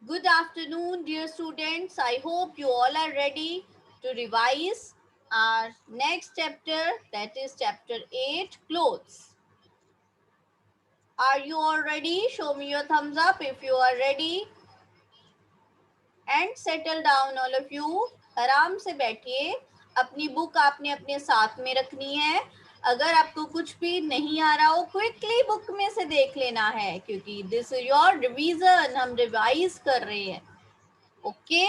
Good afternoon, dear students. I hope you all are ready to revise our next chapter, that is chapter 8, clothes. Are you all ready? Show me your thumbs up if you are ready. And settle down, all of you. आराम से बैठिए. अपनी book आपने अपने साथ में रखनी है. अगर आपको कुछ भी नहीं आ रहा हो, क्विकली बुक में से देख लेना है, क्योंकि दिस इज योर रिवीजन. हम रिवाइज कर रहे हैं. ओके?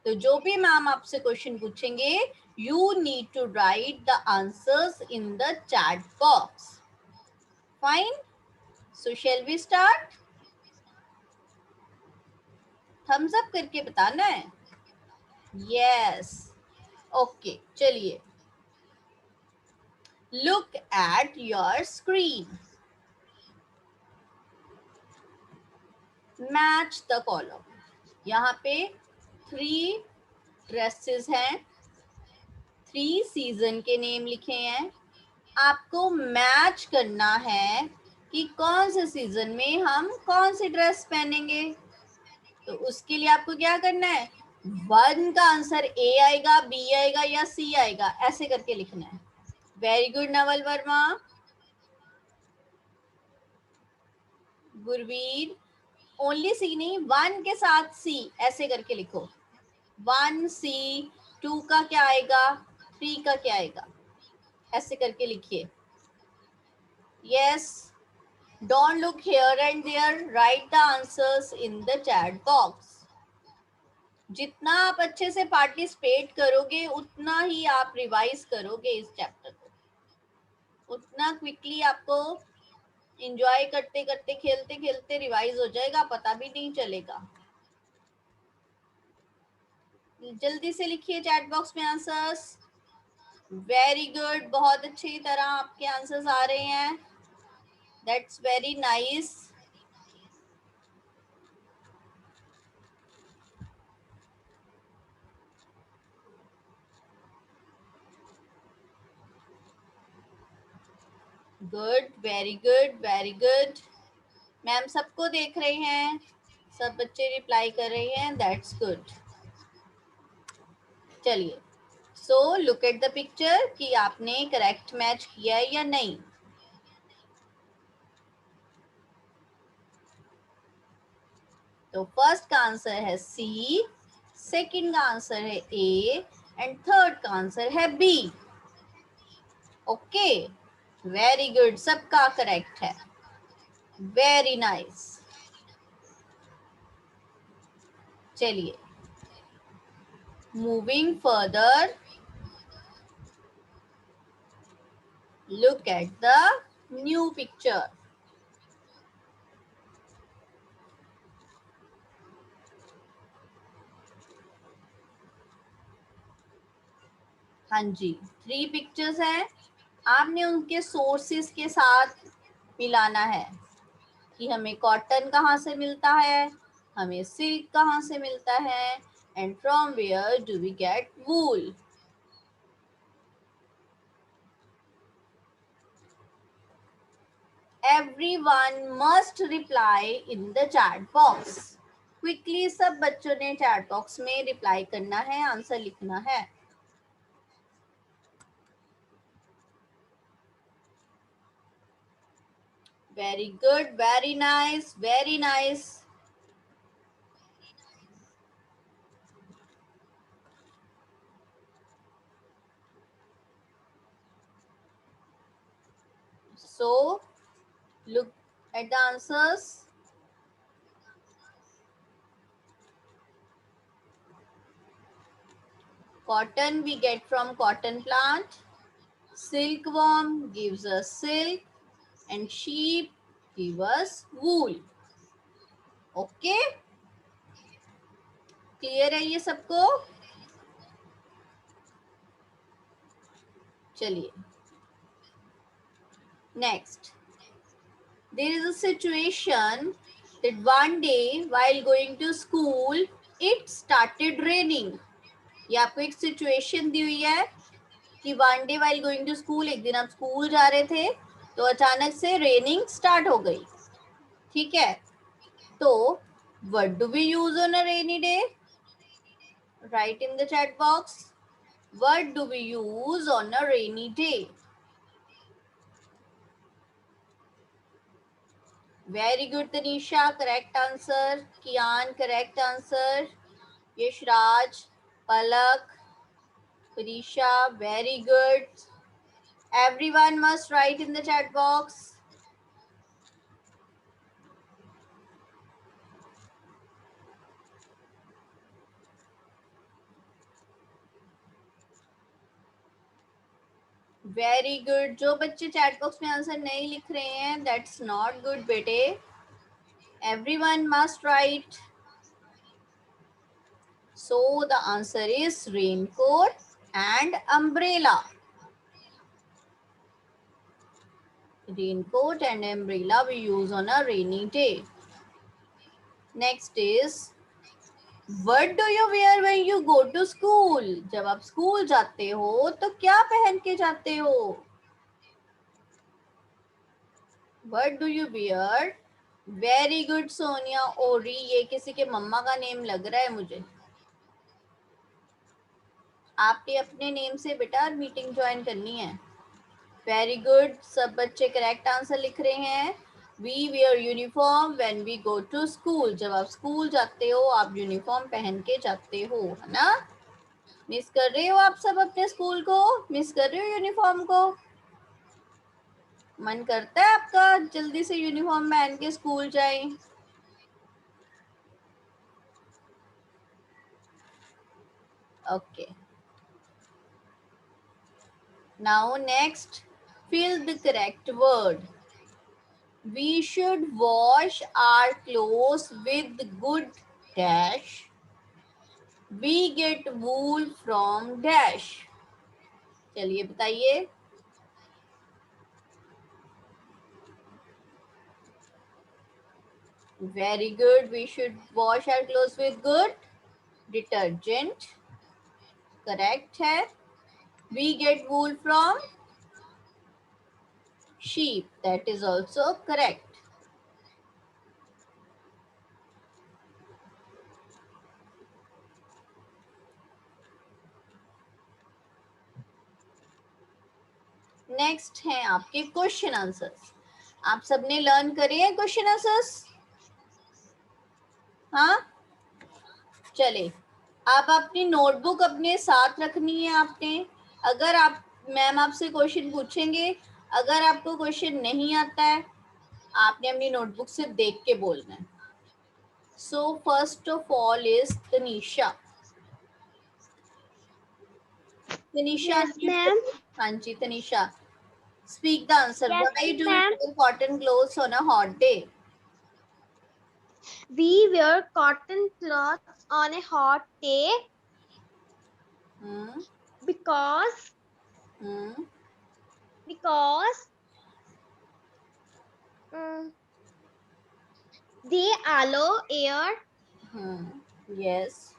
तो जो भी मैम आपसे क्वेश्चन पूछेंगे, you need to write the answers in the chat box. Fine? So shall we start? Thumbs up करके बताना है. यस. ओके, चलिए. Look at your screen. Match the column. यहाँ पे 3 ड्रेसेस हैं, 3 सीजन के नेम लिखे हैं. आपको मैच करना है कि कौन से सीजन में हम कौन सी ड्रेस पहनेंगे. तो उसके लिए आपको क्या करना है, 1 का आंसर ए आएगा, बी आएगा या सी आएगा, ऐसे करके लिखना है. Very good Naval Verma. Gurveer. Only C नहीं, 1 के साथ सी ऐसे करके लिखो. 1 सी, 2 का क्या आएगा, 3 का क्या आएगा, ऐसे करके लिखिए. Yes. Don't look here and there. Write the answers in the chat box. जितना आप अच्छे से पार्टिसिपेट करोगे, उतना ही आप रिवाइज करोगे इस चैप्टर को. उतना क्विकली आपको एंजॉय करते करते, खेलते खेलते रिवाइज हो जाएगा, पता भी नहीं चलेगा. जल्दी से लिखिए चैट बॉक्स में आंसर्स. Very good. बहुत अच्छी तरह आपके आंसर्स आ रहे हैं. That's very nice. Good. Very good, very good. Ma'am सबको देख रहे हैं, सब बच्चे रिप्लाई कर रहे हैं. That's good. चलिए. So look at the picture कि आपने करेक्ट मैच किया है या नहीं. तो फर्स्ट का आंसर है सी, सेकंड का आंसर है ए एंड थर्ड का आंसर है बी. Okay, very good. सबका करेक्ट है. Very nice. चलिए, moving further, look at the new picture. हाँ जी, 3 पिक्चर्स हैं. आपने उनके सोर्सेस के साथ मिलाना है कि हमें कॉटन कहाँ से मिलता है, हमें सिल्क कहाँ से मिलता है, and from where do we get wool. Everyone must reply in the chat box. Quickly सब बच्चों ने चैट बॉक्स में रिप्लाई करना है, आंसर लिखना है. Very good, very nice, very nice. So look at the answers. Cotton we get from cotton plant. Silkworm gives us silk and sheep give us wool. Okay? Clear है ये सबको? चलिए, next. There is a situation that one day while going to school it started raining. ये आपको एक situation दी हुई है कि one day while going to school, एक दिन आप स्कूल जा रहे थे तो अचानक से रेनिंग स्टार्ट हो गई. ठीक है, तो What do we use on a rainy day? Write in the chat box. What do we use on a rainy day? Very good, Tanisha. Correct answer. Kian, correct answer. Yashraj, Palak, Parisha, very good. Everyone must write in the chat box. Very good. जो बच्चे chat box में answer नहीं लिख रहे हैं, that's not good बेटे. Everyone must write. So the answer is raincoat and umbrella. Raincoat and umbrella we use on a rainy day. Next is, what do you wear when you go to school? जब आप school जाते हो तो क्या पहन के जाते हो? What do you wear? Very good Sonia ओरी. ये किसी के मम्मा का नेम लग रहा है मुझे. आपने अपने नेम से बेटा मीटिंग ज्वाइन करनी है. Very good. सब बच्चे करेक्ट आंसर लिख रहे हैं. We wear uniform when we go to school. जब आप स्कूल जाते हो आप यूनिफॉर्म पहन के जाते हो, है ना? मिस कर रहे हो आप सब अपने स्कूल को? मिस कर रहे हो यूनिफॉर्म को? मन करता है आपका जल्दी से यूनिफॉर्म पहन के स्कूल जाएं? Okay. Now next, fill the correct word. We should wash our clothes with good dash. We get wool from dash. चलिए बताइए. Very good. We should wash our clothes with good detergent. Correct है. We get wool from sheep. That is also correct. Next है आपके question answers. आप सबने learn करे हैं question answers? हाँ, चले. आप अपनी नोटबुक अपने साथ रखनी है आपने. अगर आप मैम आपसे क्वेश्चन पूछेंगे, अगर आपको क्वेश्चन नहीं आता है, आपने अपनी नोटबुक से देख के बोलना है. So first of all is Tanisha. Tanisha, Yes, ma'am. हाँ जी Tanisha, speak the answer. Yes, Why do we ma'am. wear cotton clothes on a hot day? We wear cotton clothes on a hot day Hmm. because Hmm. because um, they allow air. Hmm. Yes.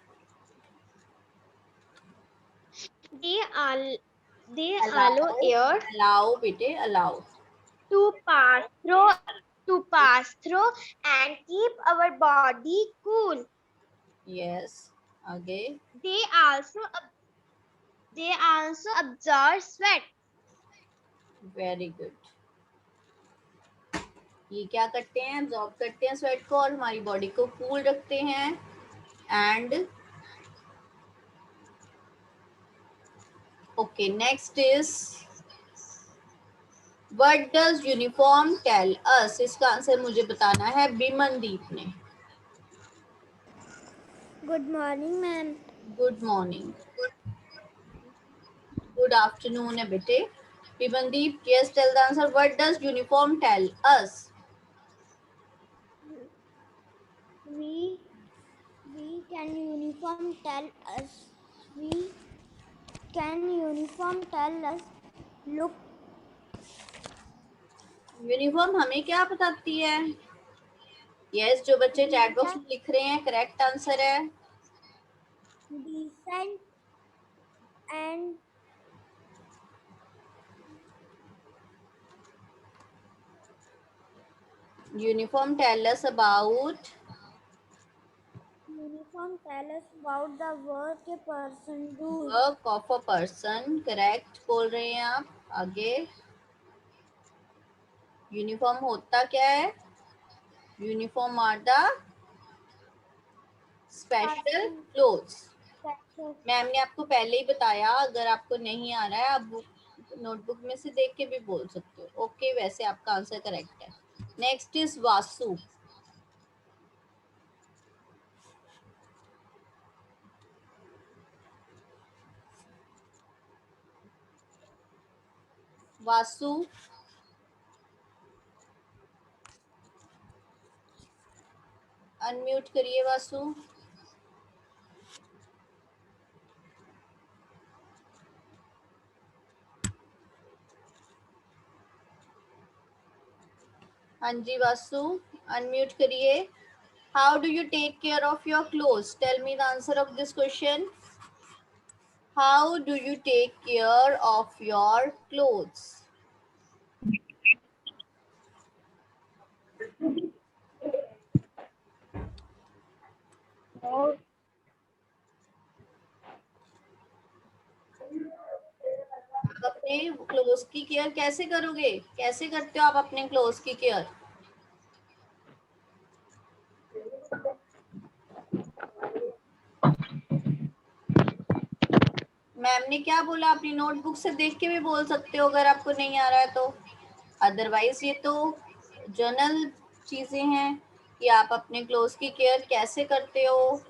They al they allow Allow. air Allow bete allow. to pass through and keep our body cool. Yes. Okay. They also absorb sweat. Very good. ये क्या करते हैं? Absorb करते हैं sweat को और हमारी body को कूल रखते हैं. And okay, next is, what does uniform tell us? इसका आंसर मुझे बताना है बिमनदीप ने. Good morning, ma'am. Good morning. Good afternoon है बेटे. Bimandeep, yes, tell the answer. What does uniform tell us? We can uniform tell us. We can uniform tell us. Look. Uniform हमें क्या बताती है? यस, जो बच्चे चैट बॉक्स में लिख रहे हैं करेक्ट आंसर है. Decent and Uniform tell us about song tell us about the work a person do. Work of a person, correct बोल रहे हैं आप। आगे, यूनिफॉर्म होता क्या है? Uniform are the special clothes. Ma'am ने आपको पहले ही बताया, अगर आपको नहीं आ रहा है आप नोटबुक में से देख के भी बोल सकते हो। ओके, वैसे आपका आंसर करेक्ट है। Next is Vasu. Vasu, unmute करिए वासु। हाँ जी वासु, अनम्यूट करिए। How do you take care of your clothes? Tell me the answer of this question. How do you take care of your clothes? आप अपने क्लोथ्स की केयर कैसे करोगे? कैसे करते हो आप अपने क्लोथ्स की केयर? मैम ने क्या बोला? अपनी नोटबुक से देख के भी बोल सकते हो अगर आपको नहीं आ रहा है तो। अदरवाइज ये तो जनरल चीजें हैं कि आप अपने क्लोथ्स की केयर कैसे करते हो।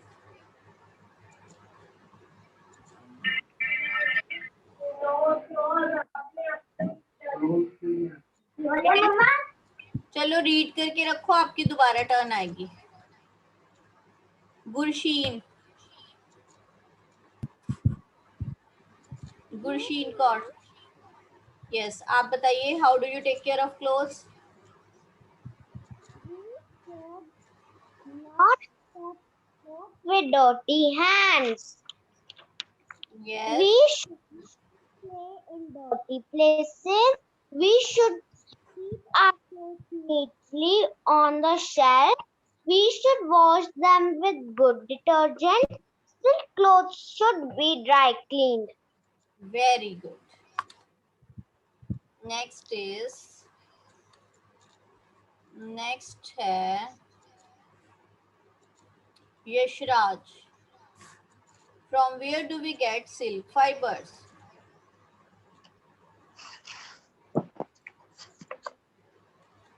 चलो रीड करके रखो, आपकी दोबारा टर्न आएगी। गुरशीन, गुरशीन कौर, यस आप बताइए, how do you take care of clothes? Not with dirty hands. Yes, We should play in dirty places. We should keep our clothes neatly on the shelf. We should wash them with good detergent. Silk clothes should be dry cleaned. Very good. Next है Yashraj. From where do we get silk fibres?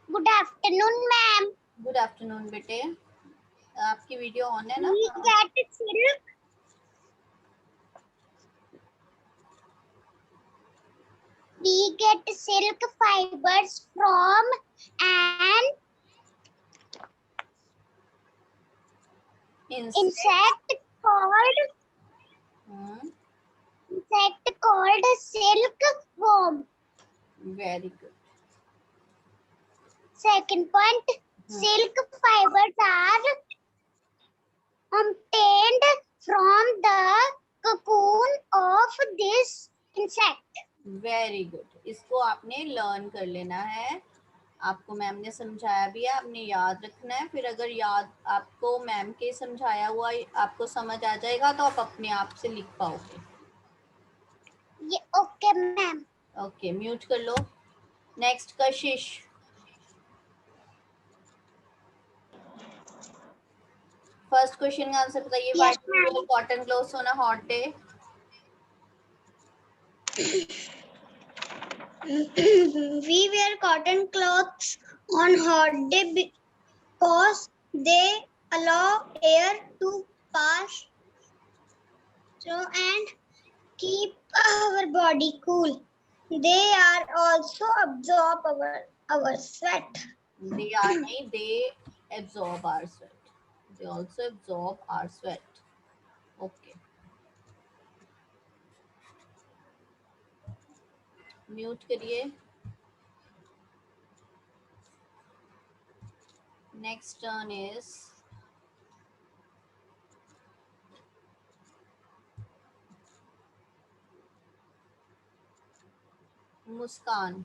Good afternoon, ma'am. Good afternoon बेटे। आपकी video on है ना? We get silk. We get silk fibers from an insect called silkworm. Very good. Second point, silk fibers are obtained from the cocoon of this insect. Very good, इसको आपने learn कर लेना है। आपको ma'am ने समझाया भी है, आपने याद रखना है। फिर अगर याद आपको मैम के समझाया हुआ आपको समझ आ जाएगा तो आप अपने आप से लिख पाओगे। ये ओके मैम। ओके, म्यूट कर लो। नेक्स्ट कशिश। फर्स्ट क्वेश्चन का आंसर बताइए। Why do you where cotton clothes on a hot day? We wear cotton clothes on hot day because they allow air to pass through and keep our body cool. They are also absorb our sweat. They are नहीं, they absorb our sweat. They also absorb our sweat. Okay. Mute करिए। Next turn is Muskan.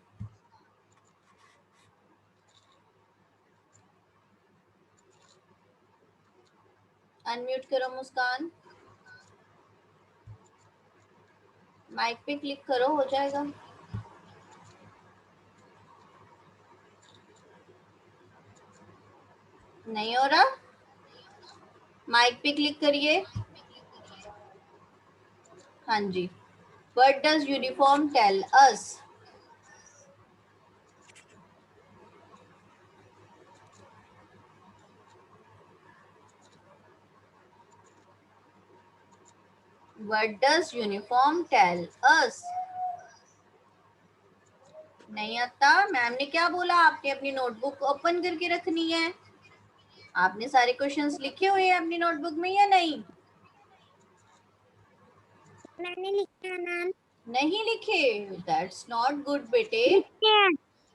Unmute करो Muskan, mic पे click करो, हो जाएगा। नहीं हो रहा, माइक पे क्लिक करिए। हाँ जी, what does uniform tell us? What does uniform tell us? नहीं आता? मैम ने क्या बोला? आपने अपनी नोटबुक ओपन करके रखनी है। आपने सारे क्वेश्चंस लिखे हुए हैं अपनी नोटबुक में या नहीं? मैंने लिखा मैम। नहीं लिखे? दैट्स नॉट गुड बेटे।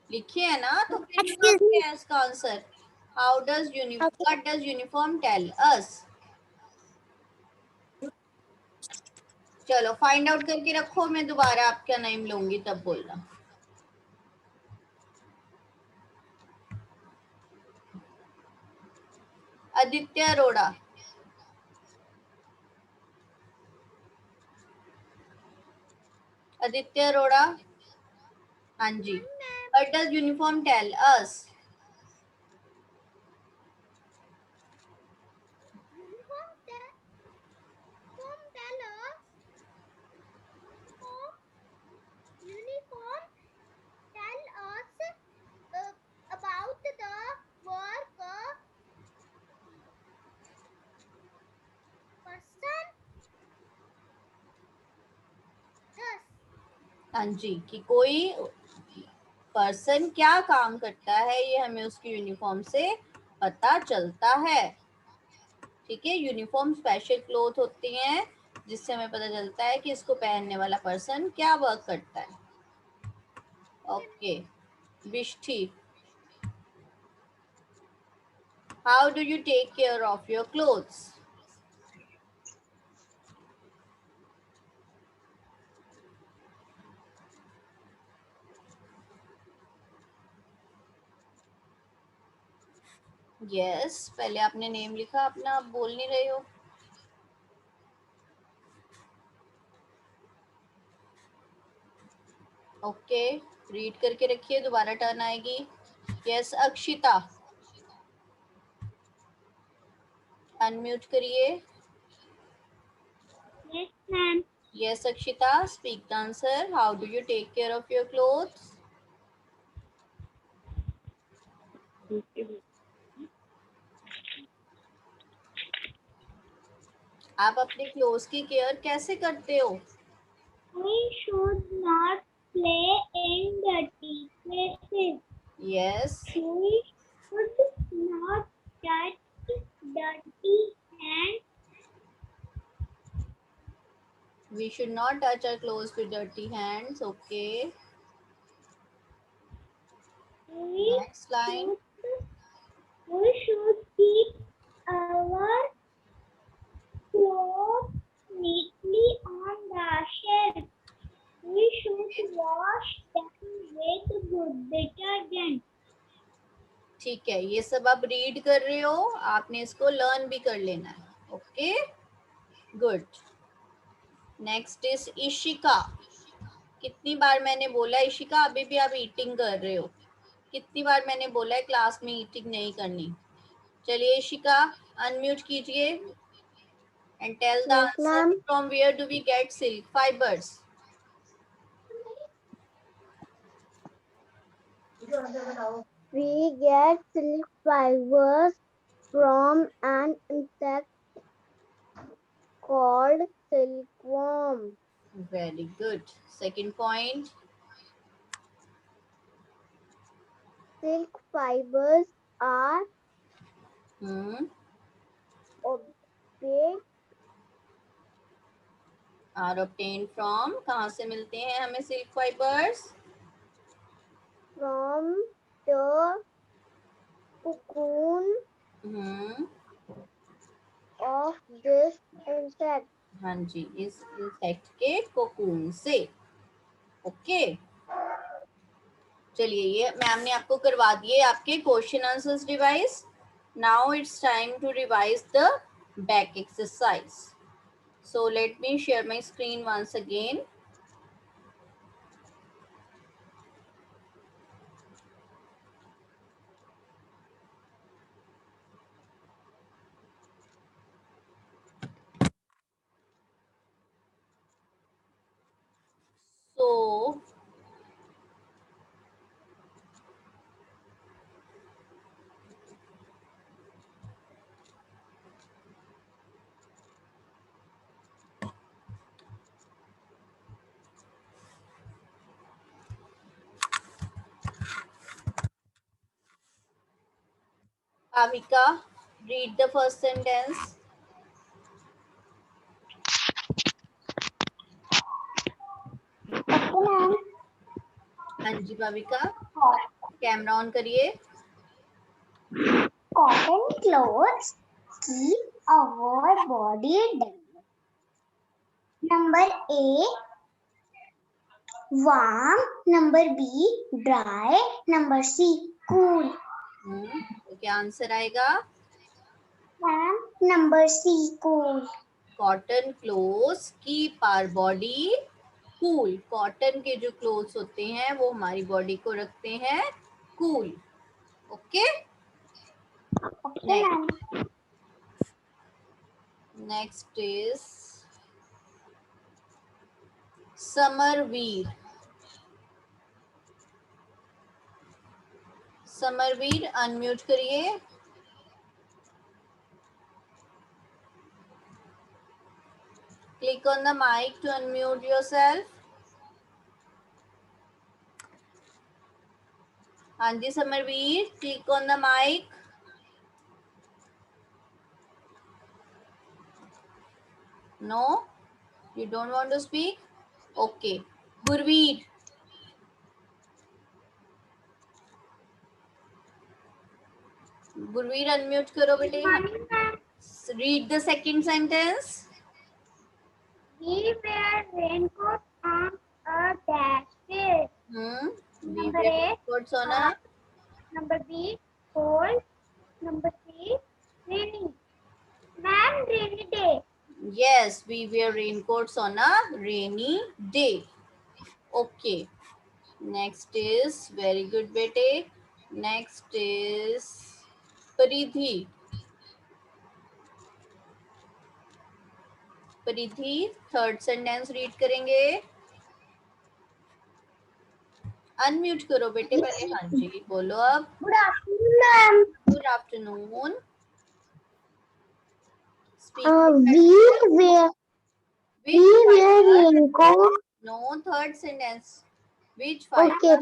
लिखे है ना, तो फिर यहाँ Excuse me. क्या है इसका answer? How does what does uniform tell us? चलो फाइंड आउट करके रखो, मैं दोबारा आपका नेम लूंगी तब बोलना। आदित्य अरोड़ा। आदित्य अरोड़ा, हाँ जी। What does uniform tell us? Uniform tell us about the work person does. हाँ जी, कि कोई पर्सन क्या काम करता है ये हमें उसकी यूनिफॉर्म से पता चलता है। ठीक है, यूनिफॉर्म स्पेशल क्लोथ होती हैं जिससे हमें पता चलता है कि इसको पहनने वाला पर्सन क्या वर्क करता है। Okay, Bishti, how do you take care of your clothes? Yes, पहले आपने नेम लिखा अपना, आप बोल नहीं रहे हो। ओके, रीड करके रखिए, दोबारा टर्न आएगी। यस अक्षिता, अनम्यूट करिए। Yes, ma'am. Yes, Akshita, speak the answer. How do you take care of your clothes? आप अपने क्लोथ्स की केयर कैसे करते हो? We should not play in dirty places. Yes. We should not touch dirty hands. We should not touch our clothes with dirty hands. Okay. Next line. We should keep our clothes neatly on the shelf. We should wash them with good detergent. ठीक है, ये सब आप read कर रहे हो, आपने इसको लर्न भी कर लेना है। Okay, good. Next is Ishika. कितनी बार मैंने बोला इशिका, अभी भी आप ईटिंग कर रहे हो। कितनी बार मैंने बोला है क्लास में ईटिंग नहीं करनी। चलिए इशिका, अनम्यूट कीजिए and tell the Yes, answer. ma'am. From where do we get silk fibers? We get silk fibers from an insect called silkworm. Very good. Second point. Silk fibers are obtained Are obtained from, कहाँ से मिलते हैं हमें silk fibers? from the cocoon of this insect. हाँ जी, इस insect के cocoon से। Okay, चलिए ये मैम ने आपको करवा दिए आपके question answers revise. Now it's time to revise the back exercise. So let me share my screen once again. So Avika, read the first sentence. Okay, ma'am. हाँ जी भाविका, कैमरा ऑन करिए. Cotton clothes keep our body damp. Number A, warm. Number B, dry. Number C, cool. तो क्या answer आएगा? Ma'am, number C, cool. Cotton clothes keep our body cool. Cotton के जो clothes होते हैं वो हमारी बॉडी को रखते हैं cool. Okay. Okay, ma'am. Next is Samarveer. Samarveer unmute करिए. Click on the mic to unmute yourself. हाँ जी Samarveer, click on the mic. No, you don't want to speak. Okay. Gurvir. Gurvir unmute करो बेटे. Read the second sentence. We wear raincoat on a dash day. We Number wear A, raincoats on a. number B, cold. Number C, rainy. Ma'am, rainy day. Yes, we wear raincoats on a rainy day. Okay. Next is very good bete. Next is Paridhi. परिधि third sentence read करेंगे. Unmute करो बेटे पहले. हाँ जी बोलो अब. Good afternoon, ma'am. Good afternoon. We wear raincoat. No, third sentence. Which fiber? Okay.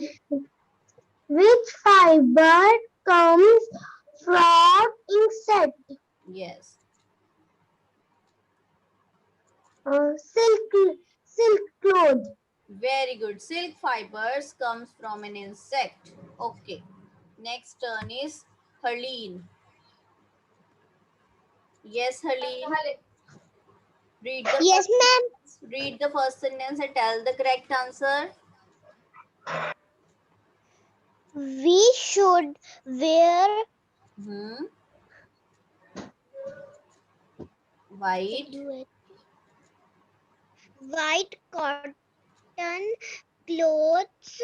Which fiber comes from insect? Yes. Silk cloth. Very good. Silk fibers comes from an insect. Okay. Next turn is Harleen. Yes, Harleen. Read the Yes, ma'am. read the first sentence and tell the correct answer. We should wear white cotton clothes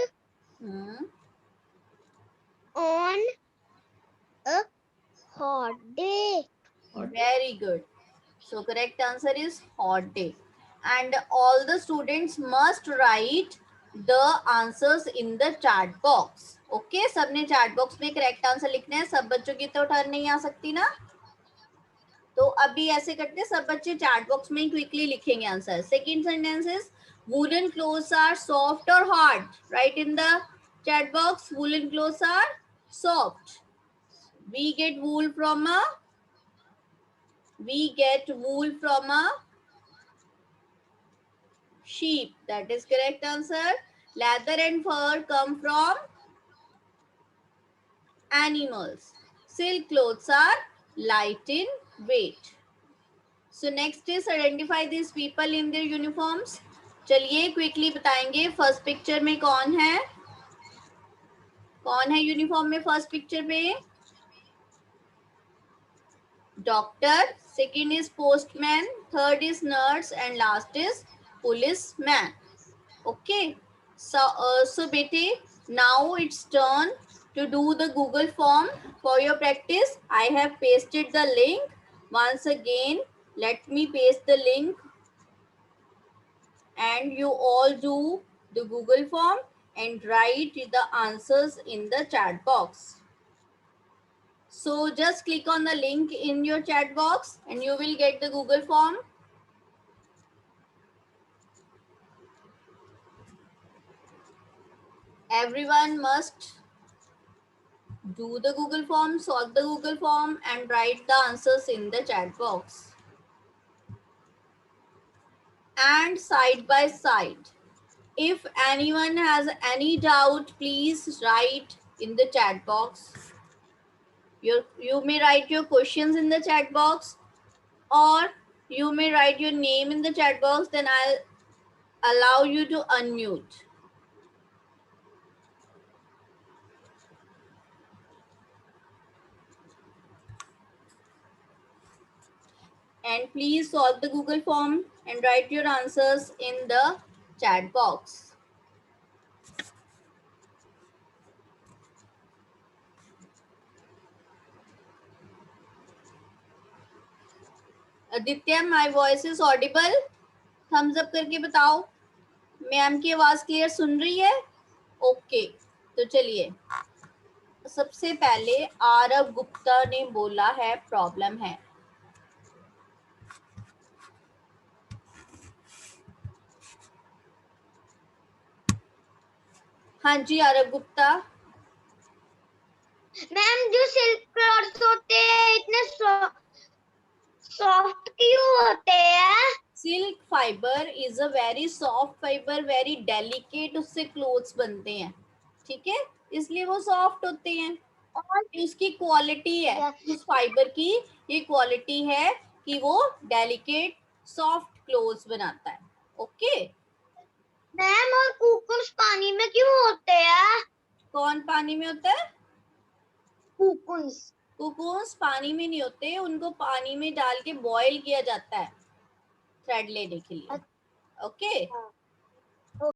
on a hot day. Very good. So correct answer is hot day. And all the students must write the answers in the chat box. Okay, सबने chat box में correct answer लिखना है. सब बच्चों की तो turn नहीं आ सकती ना. तो अभी ऐसे करते हैं, सब बच्चे चैट बॉक्स में क्विकली लिखेंगे answer. Second sentence is woollen clothes are soft और hard. Write in the chat box woollen clothes are soft. we get wool from a sheep. That is correct answer. Leather and fur come from animals. Silk clothes are light in weight. So next is identify these people in their uniforms. चलिए quickly बताएंगे. First picture में कौन है? कौन है uniform में first picture में? doctor, second is postman, third is nurse, and last is policeman. Okay, so bete, now it's turn to do the Google form. For your practice, I have pasted the link. Once again, let me paste the link and you all do the Google form and write the answers in the chat box. So just click on the link in your chat box and you will get the Google form. Everyone must do the Google form, solve the Google form and write the answers in the chat box. And side by side, if anyone has any doubt, please write in the chat box. You may write your questions in the chat box, or you may write your name in the chat box, then I'll allow you to unmute. And please solve the Google form and write your answers in the chat box. Aditya, my voice is audible? Thumbs up करके बताओ, ma'am की आवाज clear सुन रही है? Okay, तो चलिए सबसे पहले आरव गुप्ता ने बोला है प्रॉब्लम है. हाँ जी आरव गुप्ता. मैम जो सिल्क क्लॉथ्स होते हैं इतने सॉफ्ट क्यों होते हैं? Silk fibre is a very soft fibre, very delicate उससे क्लोथ्स बनते हैं, ठीक है, इसलिए वो सॉफ्ट होते हैं. और उसकी क्वालिटी है, उस फाइबर की ये क्वालिटी है कि वो डेलिकेट सॉफ्ट क्लोथ्स बनाता है. ओके मैम, और कुकुम्स पानी में क्यों होते हैं? कौन पानी में होता है? कुकुम्स. कुकुम्स पानी में नहीं होते, उनको पानी में डाल के बॉईल किया जाता है थ्रेड लेने के लिए. ओके